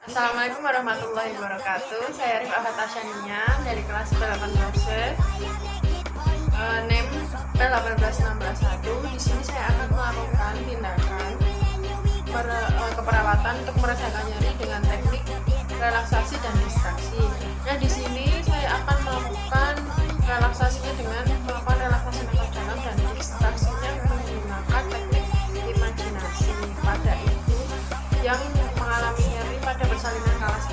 Assalamualaikum warahmatullahi wabarakatuh. Saya Rifah Fatashania dari kelas 18C, NEM P18611. Di sini saya akan melakukan tindakan keperawatan untuk meredakan nyeri dengan teknik relaksasi dan distraksi. Nah, di sini saya akan melakukan relaksasinya dengan melakukan relaksasi nafas dalam dan distraksinya menggunakan teknik imajinasi pada ibu yang mengalami nyeri pada persalinan kelas 1.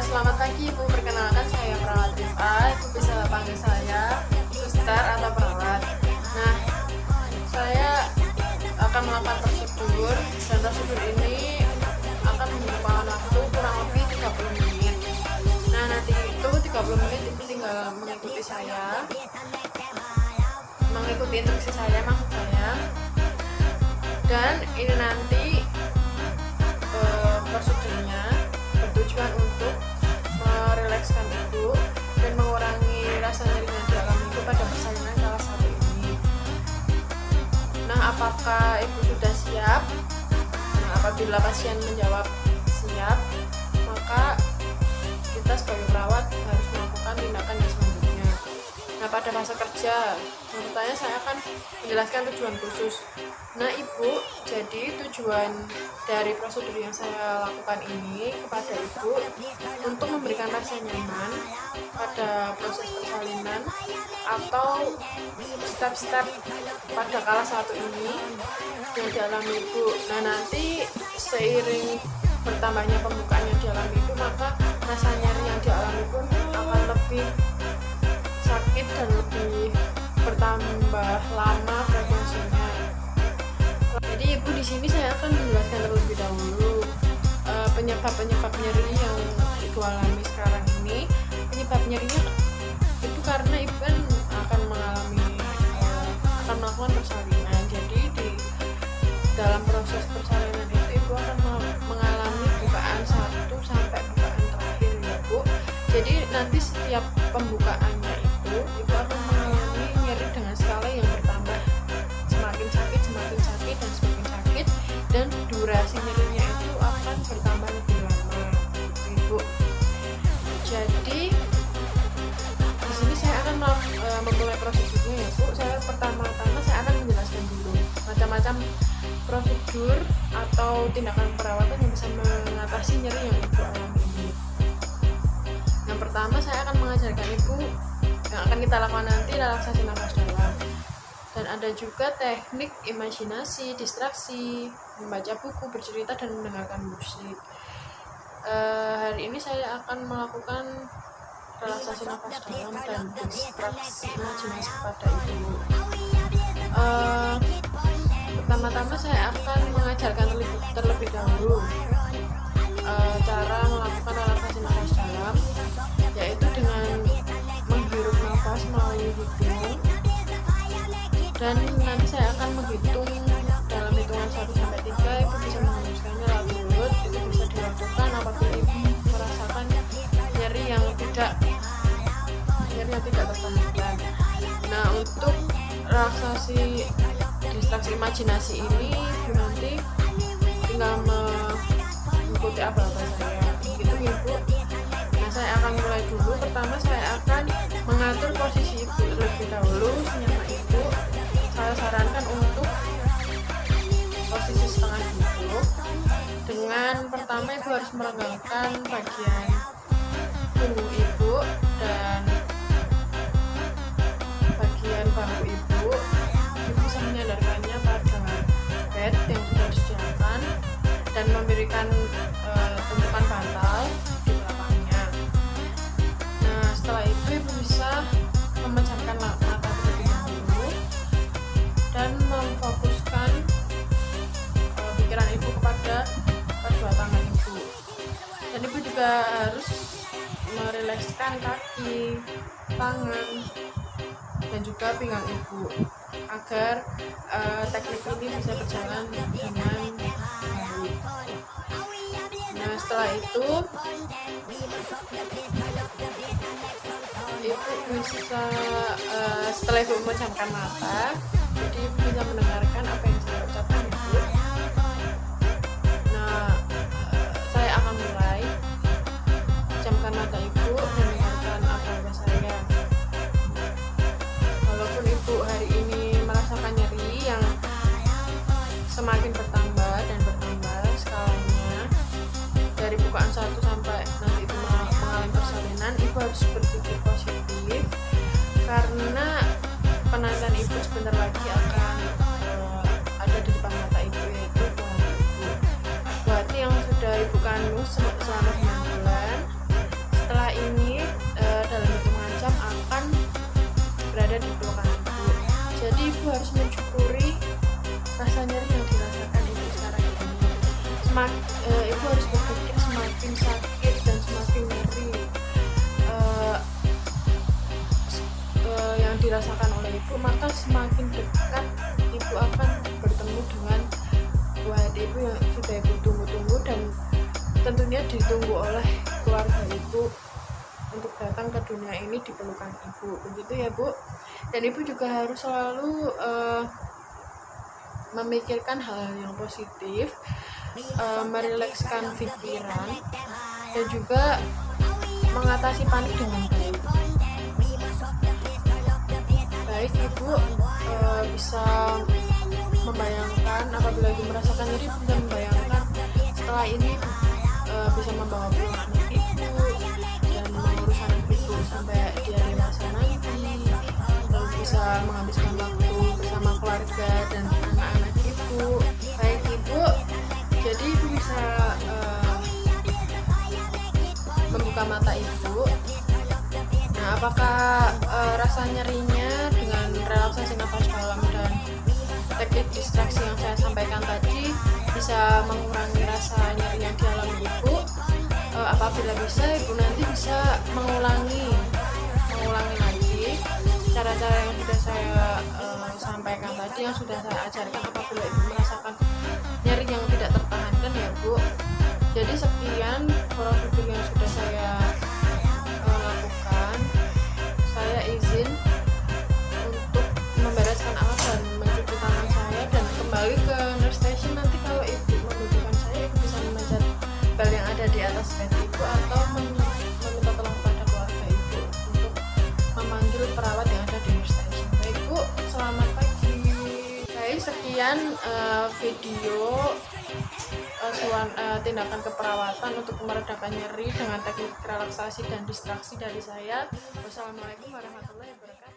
Selamat pagi Ibu, perkenalkan saya perawat Rifah. Ibu bisa panggil saya suster atau perawat. Nah, saya akan melakukan prosedur, dan prosedur ini akan memakan waktu kurang lebih 30 menit. Nah, nanti itu 30 menit Ibu tinggal mengikuti saya, mengikuti instruksi saya maksud saya. Dan ini nanti prosedurnya bertujuan untuk merilekskan ibu dan mengurangi rasa nyeri yang dialami ibu pada persalinan kelas 1 ini. Nah, apakah ibu sudah siap? Nah, apabila pasien menjawab siap, maka kita sebagai perawat harus melakukan tindakan yang selanjutnya. Nah, pada masa kerja, menurutnya saya akan menjelaskan tujuan khusus. Nah, Ibu, jadi tujuan dari prosedur yang saya lakukan ini kepada Ibu untuk memberikan rasa nyaman pada proses persalinan atau step-step pada kelas 1 ini yang dialami Ibu. Nah, nanti seiring bertambahnya pembukaan yang dialami Ibu, maka rasa nyeri yang dialami pun akan lebih sakit dan lebih bertambah lama frekuensinya. Jadi Ibu, di sini saya akan menjelaskan terlebih dahulu penyebab nyeri yang Ibu alami sekarang ini. Penyebab nyerinya itu karena Ibu kan akan melakukan persalinan. Jadi di dalam proses persalinan itu Ibu akan mengalami bukaan 1 sampai bukaan terakhir ya Bu. Jadi nanti setiap pembukaannya itu Ibu akan mengalami nyeri dengan skala yang bertambah, semakin sakit dan semakin sakit, dan durasi nyerinya itu akan bertambah lebih lama Ibu. Jadi di sini saya akan memulai prosedurnya ya Bu. Pertama-tama saya akan menjelaskan dulu macam-macam prosedur atau tindakan perawatan yang bisa mengatasi nyeri yang Ibu alami ini. Yang pertama, saya akan mengajarkan Ibu yang akan kita lakukan nanti relaksasi nafas dalam. Dan ada juga teknik imajinasi, distraksi, membaca buku, bercerita, dan mendengarkan musik. Hari ini saya akan melakukan relaksasi nafas dalam dan distraksi imajinasi kepada Ibu. Pertama-tama saya akan mengajarkan terlebih dahulu cara melakukan relaksasi nafas dalam, yaitu dengan menghirup nafas melalui hidung. Dan nanti saya akan menghitung dalam hitungan 1-3. Ibu bisa menghembuskannya lewat mulut. Itu bisa dilakukan apabila Ibu merasakan nyeri yang tidak tertahankan. Nah, untuk relaksasi distraksi imajinasi ini Ibu nanti tinggal mengikuti apa-apa saya gitu Ibu. Nah, saya akan mulai dulu. Pertama, saya akan mengatur posisi Ibu terlebih dahulu senyaman Ibu. Saya sarankan untuk posisi setengah duduk. Dengan pertama Ibu harus meregangkan bagian punggung Ibu dan bagian bahu Ibu. Ibu bisa menyandarkannya pada bed yang sudah disediakan dan memberikan tumpukan bantal di belakangnya. Nah, setelah itu Ibu bisa memejamkan mata terlebih dahulu dan memfokuskan pikiran Ibu kepada kedua tangan Ibu. Dan Ibu juga harus merilekskan kaki, tangan, dan juga pinggang Ibu agar teknik ini bisa berjalan dengan baik. Nah, setelah itu Ibu bisa setelah Ibu memejamkan mata, jadi Ibu bisa mendengar ibu sebentar lagi akan ada di depan mata ibu, yaitu buah hati ibu. Buah hati yang sudah ibu kandung selama 9 bulan. Setelah ini dalam hitungan jam akan berada di pelukan ibu. Jadi ibu harus mensyukuri rasa nyeri yang dirasakan ibu sekarang ini. Ibu harus berpikir semakin sakit dan semakin nyeri yang dirasakan oleh ibu, maka semakin dekat ibu akan bertemu dengan buah hati ibu yang sudah ibu tunggu-tunggu dan tentunya ditunggu oleh keluarga ibu untuk datang ke dunia ini di pelukan ibu, begitu ya Bu. Dan ibu juga harus selalu memikirkan hal-hal yang positif, merilekskan pikiran, dan juga mengatasi panik dengan baik. Ibu bisa membayangkan, apabila ibu merasakan nyeri, bisa membayangkan setelah ini bisa membawa pulang anak ibu dan mengurus anak ibu sampai dia dewasa nanti, lalu bisa menghabiskan waktu bersama keluarga dan anak-anak ibu. Baik ibu, jadi ibu bisa membuka mata ibu. Nah, apakah rasa nyerinya dengan relaksasi nafas dalam dan teknik distraksi yang saya sampaikan tadi bisa mengurangi rasa nyeri yang dialami ibu? Apabila bisa, ibu nanti bisa mengulangi lagi cara-cara yang sudah saya sampaikan tadi, yang sudah saya ajarkan apabila ibu merasakan nyeri yang tidak tertahankan ya Bu. Jadi sekian prosedur yang sudah saya lakukan. Saya izin untuk membereskan alat dan mencuci tangan saya dan kembali ke nurse station. Nanti kalau ibu membutuhkan saya, ibu bisa memanjat bel yang ada di atas bed ibu atau meminta tolong pada keluarga ibu untuk memanggil perawat yang ada di nurse station. Baik Bu, selamat pagi. Baik, sekian video tindakan keperawatan untuk meredakan nyeri dengan teknik relaksasi dan distraksi dari saya. Wassalamualaikum warahmatullahi wabarakatuh.